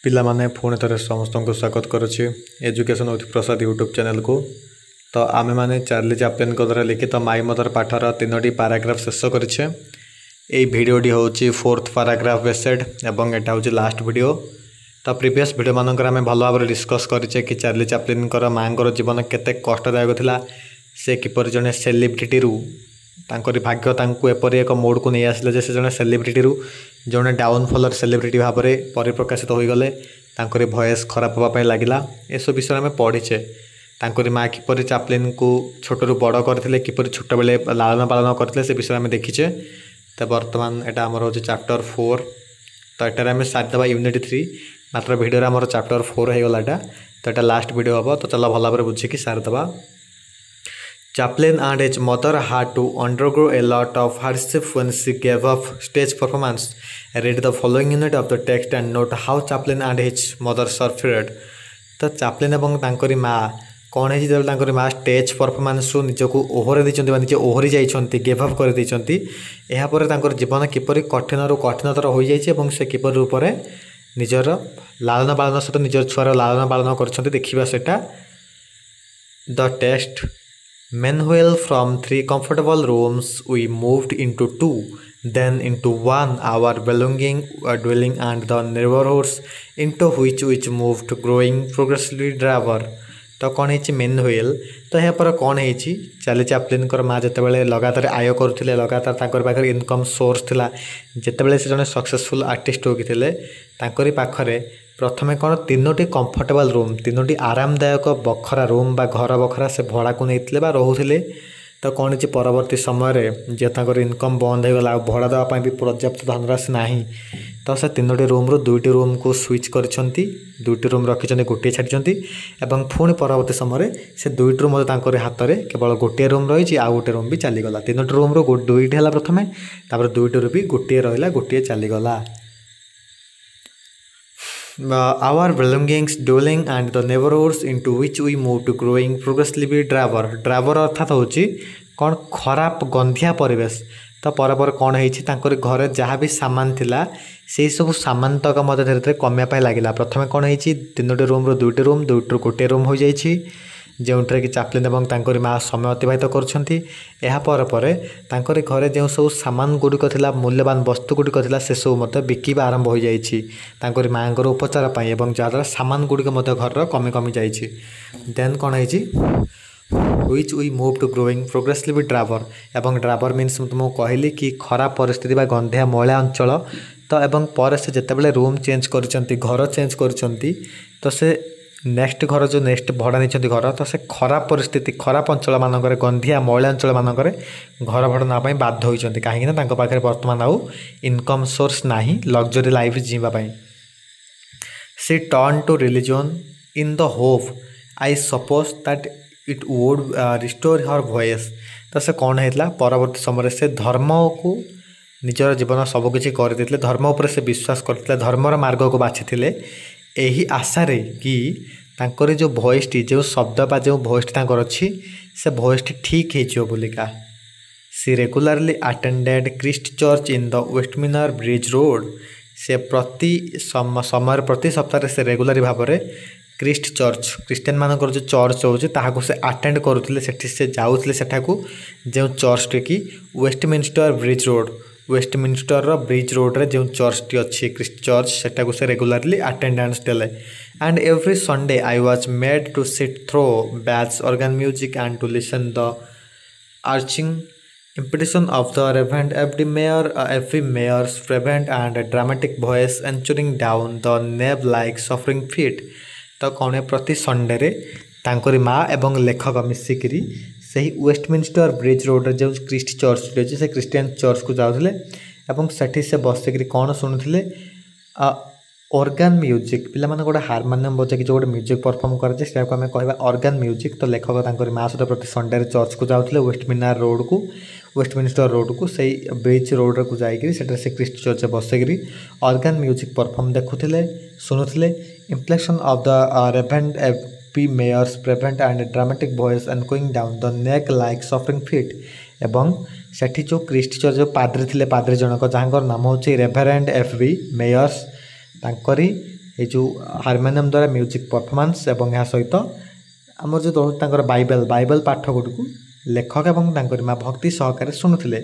पिला माने पुणी थे समस्त को स्वागत करुच्ची education with Prasad YouTube channel को। तो आमे माने चार्ली चैप्लिन द्वारा लिखित माई मदर पाठर 3टी पैराग्राफ शेष करें। यही भिडटी हूँ 4th पैराग्राफ बेसेड एवं एटा हूँ लास्ट वीडियो। तो प्रीवियस वीडियो मानक आम भल भाव डिस्कस करें कि चार्ली चैप्लिन माँ जीवन केते कष्टदायक थिला, से किपर जड़े सेलिब्रिटी तांकरी भाग्य तांको एपरी एक मोड को नहीं आसिले जे से जड़े सेलिब्रिटी जड़े डाउनफॉलर सेलिब्रिटी भाव में परिप्रकाशित हो गले, तांकरी वॉइस खराब होगापी लगिला। एसब विषय आम पढ़ीचे तांकरी माँ किपर चैप्लिन को छोटू बड़ करते किपर छोट बेले लालन पालन करते से विषय आम देखीचे। तो बर्तमान यहाँ आमर हूँ चैप्टर 4। तो यहाँ आम सारीदे यूनिट 3, मात्र भिडियो आमर चैप्टर 4 हो गला। तो यहाँ लास्ट वीडियो हम। तो चलो भल भाव बुझिकी सारीदे। Chaplin and his mother had to undergo a lot of hardship when she gave up stage performance. Read the following unit of the text and note how Chaplin and his mother suffered. तो Chaplin एवं तांकरी माँ कौन है जब तांकरी माँ stage performance रु निजको ओहरे देचंती निजे Ohri जाइछंती give up कर देचंती। एहा परे तांकर जीवन किपरि कठिन रु कठिनतर हो जाइछे एवं से किपरि रूपरे निजर लालन पालन सहित निजर छुआर लालन पालन करछंती देखिबा सेटा। The test Meanwhile, from 3 comfortable rooms, we moved into 2, then into 1, our belonging dwelling and the neighborhoods into which moved, growing progressively driver. तो कौन है मेनहुएल। तो यहाँ पर कौन है चार्ली चैप्लिन माँ जिते लगातार आय करुले, लगातार पाखे इनकम सोर्स थिला। जितेबाला से जड़े सक्सेसफुल आर्टिस्ट होते पाखरे प्रथमे कौन 3टी कंफर्टेबल रूम, 3टी आरामदायक बखरा रूम बा घर बखरा से भड़ा को नहीं रोते। तो कौन है परवर्ती समय जो इनकम बंद हो गला, भड़ा देवाई भी पर्याप्त धनराशि ना, तो से 3टी रूम रू 2टी रूम को स्विच कर 2टी रूम रखी गोटे छाड़ी एवं पुणी परवर्ती समय से 2टी रूम हाथ में केवल गोटे रूम रही, आ गोटे रूम भी चलीगला। 3टी रूम रू 2टी है प्रथमे, तापर 2टी रू भी गोटे रहा, गोटे चलीगला। Our belongings dwelling and the neighborhoods into which we moved, growing progressively driver अर्थात हूँ कौन खराब गंधिया परिवेश। तो पर कौन है घरे जहाँ भी सामान थिला से सब सामान तक मत धीरे धीरे कमिया लगिला। प्रथमे कौन है 3टी रूम रू 2टी रूम 2टी रू गोटे रूम हो जाइए, जो कि चैप्लिन एवं तांकरी माँ समय अतिबाहित करुछंती। एहा पर तांकरी घरे जो सब सामान गुड़िक थिला, मूल्यवान वस्तु गुड़िक थिला, से सब मत बिकिबा आरंभ हो जाइए तांकरी माँ उपचार पाई, एवं जहाँद्वारा सामान गुड़िक घर कमी कमी जाइए। देन कौन है which we moved to growing progressively driver एवं ड्राइवर मीन्स तुमको कहली कि खराब परिस्थिति बा गंधिया मैला अंचल। तो एवं पर से जितेबाला रूम चेंज करचंती, घर चेंज करचंती, तो से नेक्स्ट घर जो नेक्स्ट भड़ा नहीं घर, तो से खराब परिस्थिति खराब अंचल मानक गंधिया मैला अंचल मानक घर भड़ा नापी बाध्य होती कहीं पाखे बर्तमान आउ इनकम सोर्स ना लग्जरी लाइफ जीवाई। She turn to religion in the hope I suppose that it would restore her voice. तो से कौन है परवर्ती समय से धर्म को निजर जीवन सबकि करदे, धर्म उपर से विश्वास करते, धर्मर मार्ग को बाछी यही आशारे कि तांकर जो वॉइसटी जो शब्द बा जो वॉइसटी अच्छी से वॉइसटी ठीक होलिका। She regularly attended Christ Church in the Westminster bridge road. से प्रति समय प्रति सप्ताह से रेगुलारी भाव में क्रिस्ट चर्च क्रिस्टियन मानकर जो चर्च हो से अटेंड करुले, से जाऊले सेठाकू जो चर्च टे कि Westminster Bridge Road, Westminster Bridge Road रे जो चर्च टी अच्छी क्रिस्ट चर्च सेटाकू से रेगुलारली अटेंडेंस देले। And every Sunday I was made to sit through Bach organ music and to listen the arching impetition of the reverend every mayor's fervent and dramatic voice answering down the nave like suffering feet। तो कौन है प्रति Sunday रे तांकरी माँ एवं लेखक मिसिकी से Westminster Bridge road जो क्रिस्ट चर्च अच्छी से क्रिस्टियन चर्च को जाऊे एवं सेठी से बसिक कौन शुणुले ऑर्गन म्यूजिक, पिला माने गोटे हारमोनियम बजाकि जो गोटे म्यूजिक परफॉर्म करे से आम कह ऑर्गन म्यूजिक। तो लेखक तांकरी माँ सहित प्रति संडे चर्च को जाऊे वेस्टमिन्स्टर रोड को सही ब्रिज रोड को जाकि से क्रिस्ट चर्च बसिक ऑर्गन म्यूजिक परफॉर्म देखुले शुणुले। Inflection of the reverend FP Meyers prevent and dramatic voice and going down the neck like suffering feet. एवं सेठी जो क्रिस्ट चर्च जो पाद्री थे, पाद्री जनक जहाँ नाम हूँ रेभरेंड एफबी मेयर्स, तांकरी ये जो हारमोनियम द्वारा म्यूजिक परफॉर्मेंस एवं यह सहित आमर जो रोज बाइबल बाइबल पाठ गुड़ को लेखक एवं माँ भक्ति सहकारे शुणुले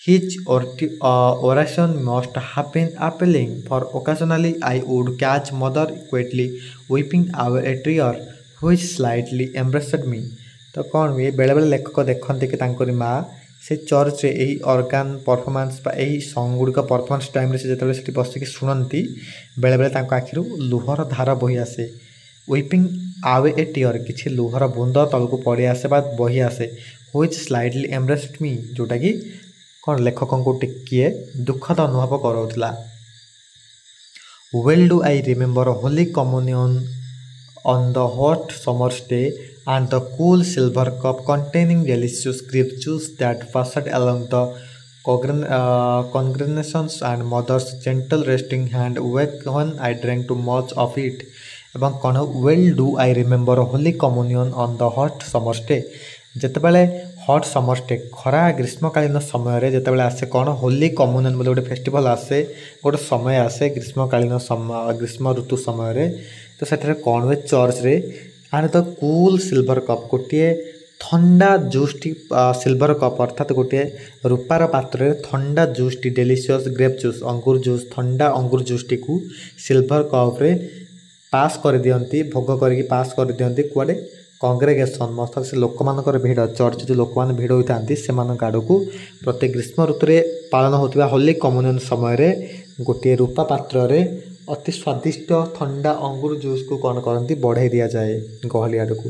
His oration must have been appealing, for occasionally I would catch mother quietly weeping away a tear which slightly embarrassed me. तो कौन हुए बेले बेले लेखक देखते कि तांकरी माँ से चर्च रे यही ऑर्गन परफॉर्मेंस बा यही सॉन्ग गुड़िक परफॉर्मेंस टाइम से जो से बसिक शुणती बेले बेले आखिर लुहर धार बही आसे वीपिंग आवे ए टीयर किसी लुहर बुंद तलक पड़ी आसे बा बही आसे व्हिच स्लाइटली एम्ब्रेस्ड मी जोटा कि कौन लेखक को टिके दुखद अनुभव कराउला well do I remember holy communion on the hot summer's day and the cool silver cup containing delicious grape juice that passed along the congregations and mother's gentle resting hand when I drank too much of it. एवं कौन well do I remember holy communion on the hot summer's day जितेबाला hot summer's day खरा ग्रीष्मकालीन समय जितेबाला आसे कौन holy communion बोले गोटे फेस्टिवल आसे गोटे समय आसे ग्रीष्मकालीन समय ग्रीष्म ऋतु समय तो से कौन हुए चर्च रे and the cool silver cup गोटे थंडा जूस टी सिल्वर कप अर्थात गोटे रूपार पात्र थंडा juice T delicious grape juice अंगूर जूस थंडा अंगूर जूस टी को सिल्वर कप रे पास कर दियंती भोग करके पास कर दियंती कुआडे कंग्रेगेशन अर्थात से लोक मानकर भिड़ चर्च जो लोक मैंने भिड़ होता से आड़ को प्रति ग्रीष्म ऋतु पालन होता होली कम्युनियन समय गोटे रूपा पात्र रे अति स्वादिष्ट थंडा अंगूर जूस को कौन करती बढ़ाई दि जाए गहली आड़ को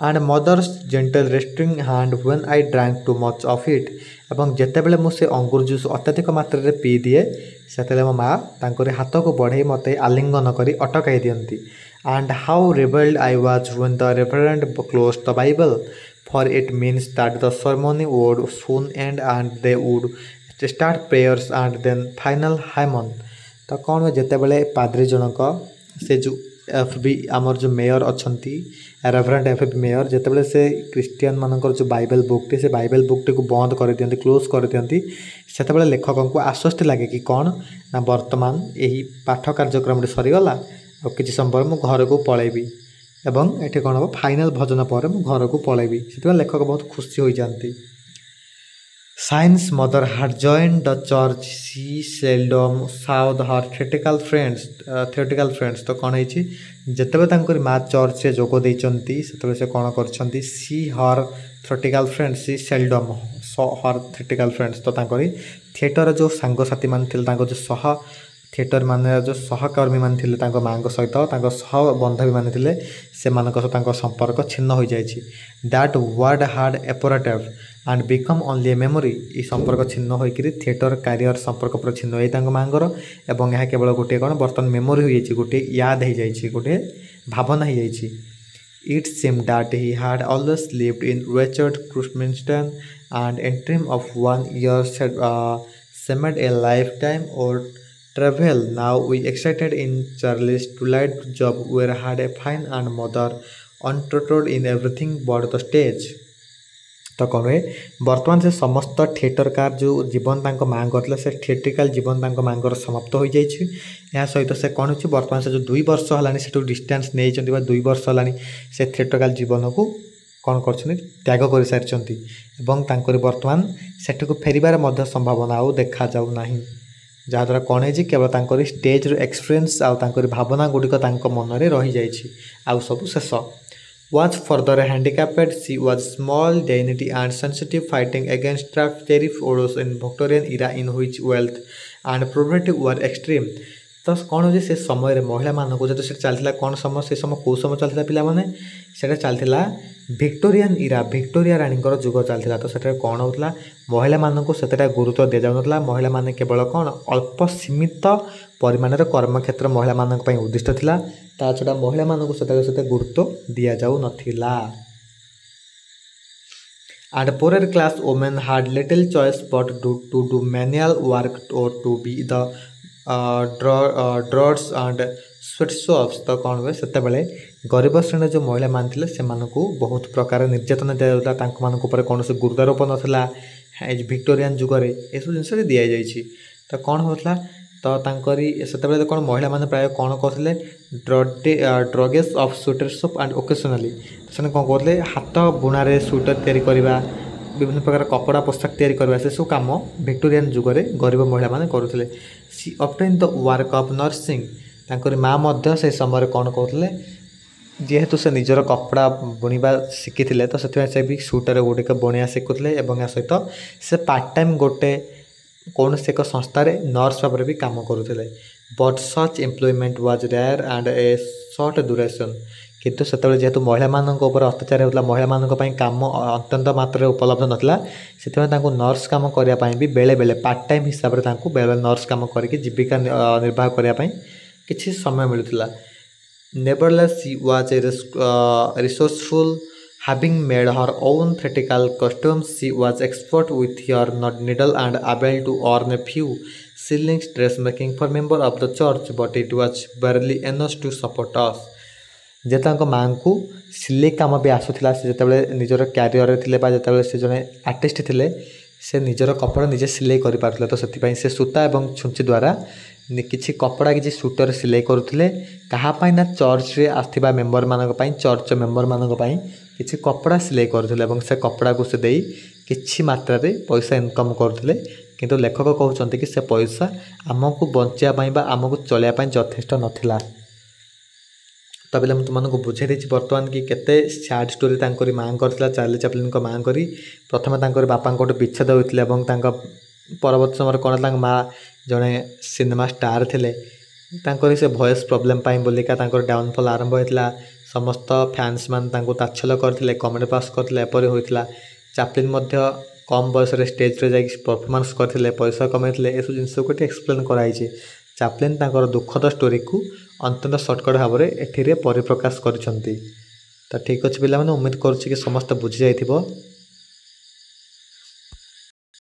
and mother's gentle restraining hand when I drank too much of it एवं जितेबाला मुझे अंगूर जूस अत्याधिक मात्रा पी दिए से मो माँ हाथ को बढ़ाई मत आलिंगन कर अटकाई दियंती and how rebelled I was when the reverend close the Bible for it means that the ceremony would soon end and they would start prayers and then final hymn तो कौन जिते बड़े पाद्री जनक से जो एफ बी आमर जो mayor अच्छा रेवरेंड एफ बी मेयर जिते से क्रिश्चियन मानकर जो बाइबल बुकटी से बाइबल बुकटी को बंद कर दियंती क्लोज कर दियंती से लेखक को आश्वस्ति लगे कि कौन ना वर्तमान यही पाठ कार्यक्रम सरीगला और किसी समय मु घर को पलैबी एवं ये कौन हम फाइनाल भजन पर मु घर को पलैबी से लेखक बहुत खुशी हो जाती Science mother had joined the church. She seldom saw her theatrical friends. तो कौन है जिते माँ चर्च से जोग देती से कौन कर सी हर theatrical friends सी seldom saw her theatrical friends तो थिएटर जो सांगसाथी मान जो सह थिएटर मान जो सहकर्मी मान माँ सहित सह बंधवी मान से संपर्क छिन्न हो जाए that word hard evaporate and become only a memory ये संपर्क छिन्न होकर थिएटर कैरियर संपर्क पूरा छिन्न हो माँगर एवं यह केवल गोटे कौन बर्तमान मेमोरी हो जाए गोटे याद हो जाए गोटे भावना हो जाए it seem that he had always lived in Richard Crusminster and in dream of 1 year seemed a lifetime or travel. Now we excited in Charlie's twilight job where had a fine and mother untutored in everything but the stage. तो कौन हुए बर्तमान से समस्त theatre car जो जीवन तांको माँ करते से थिएट्रिकल जीवन तांको माँ समाप्त हो जाए यह सहित से कौन हो बर्तमान से जो 2 वर्ष है से डिस्टेंस नहीं 2 वर्ष है से थिएट्रिकल जीवन को कौन कर त्याग कर सारी बर्तमान सेठ को फेरबार संभावना आउ देखा जाऊ नहीं जहाँद्वारा कौन है केवल स्टेज एक्सपीरियंस आउ भावना गुड़िक मन में रही जाइए आउ सब शेष was further handicapped. She was small, dainty and sensitive, fighting against tariff orders in Victorian era in which wealth and poverty were extreme. तो कौन हो से समय महिला मानक जो चलता कौन समय से समय कौ समय चलता पे चलता विक्टोरियन इरा विक्टोरिया रानी जुग चलता तो से कौन होता महिला मानक से गुरुत्व दि जाऊना महिला माने केवल कौन अल्प सीमित परिमाण कर्म क्षेत्र महिला मानक उद्दिष्ट थिला ता छड़ा महिला मानक से गुरुत्व दि जाऊ नथिला and poorer class women had little choice but to do manual work or to be the drawers and sweatshops तो कौन हुए से गरीब श्रेणी जो महिला मान थे से बहुत प्रकार निर्यातना दिजाता कौन से गुरुत्वारोप नाला विक्टोरियन जुगर यू जिन दि जाइए तो कौन होता तो तांकरी सेतेबेले कौन महिला माने प्राय कौन कहते ड्रगेस ऑफ स्वेटरशिप एंड ओकेशनली से कौन कहते हाथ बुणारे स्वेटर तैयारी करवा विभिन्न प्रकार कपड़ा पोशाक तैयारी करवा से सब काम विक्टोरियन जुगरे गरीब महिला माने करुले। She obtain the work of nursing तांकरी माँ मध्य से समय कौन कहते जेहेतु से निजर कपड़ा बुणवा शिखी तो से भी स्वेटर गुड़िक बुणिया शिखुले या सहित से पार्ट टाइम गोटे कौन से एक संस्थार नर्स भाव भी काम करुले। But such employment was rare and a short duration किंतु से जेहेतु महिला मानक अत्याचार होता महिला मानक काम अत्यंत मात्रा उपलब्ध नाला से नर्स कम करने भी बेले बेले पार्ट टाइम हिसाब से बेले नर्स कम करके जीविका निर्वाह करने किसी समय मिलूला। Nevertheless, she was resourceful, having made her own theatrical costumes. She was expert with her needle and able to earn a few shillings dressmaking for member of the church, but it was barely enough to support us. जेता माँ को सिलाई कम भी आसूला से जिते निजर career थे से जड़े आर्टिस्ट थे से निजर कपड़ा निजे सिलाई कर पारे तो से सूता और छुंची द्वारा किसी कपड़ा किसी सूटर सिलाई करुले कहाँपाई ना चर्च रे आसथिबा मेंबर मानक चर्च मेंबर मानक किसी कपड़ा सिलाई करुले से कपड़ा को से देई किछि मात्रा रे पैसा इनकम करुले किंतु लेखक कहते कि से पैसा आमको बचाई आमको चलैया यथेष्ट नथिला। तो बेले मुझे तुमको बुझे देछि बर्तमान कि केते सैड स्टोरी तांकरी माँ करथिला चार्ली चैपलिन को माँ करी प्रथम तांकर बापा गोटे विच्छेद होइतिले एवं तांका परवर्त समय कौन तांक माँ जड़े सिनेमा स्टार थे तांकरी से वॉइस प्रोब्लेम बोलिका तांकर डाउनफॉल आरंभ होता समस्त फैंस मान तांको ताच्छल्य करथिले कमेडी पास करथिले एपरि होइतिला। चैपलिन मध्य कम बयस रे स्टेज रे जाई परफॉर्मेंस करथिले पैसा कमाइथिले ए सब जिंस को एक्सप्लेन कराइछि। चैपलिन तांकर दुखद स्टोरी को अत्यंत सर्टकट भाव में एठिरे परिप्रकाश करिसंती। तो ठीक अच्छे पिला उम्मीद करुच्ची कि समस्त बुझी जाइथिबो।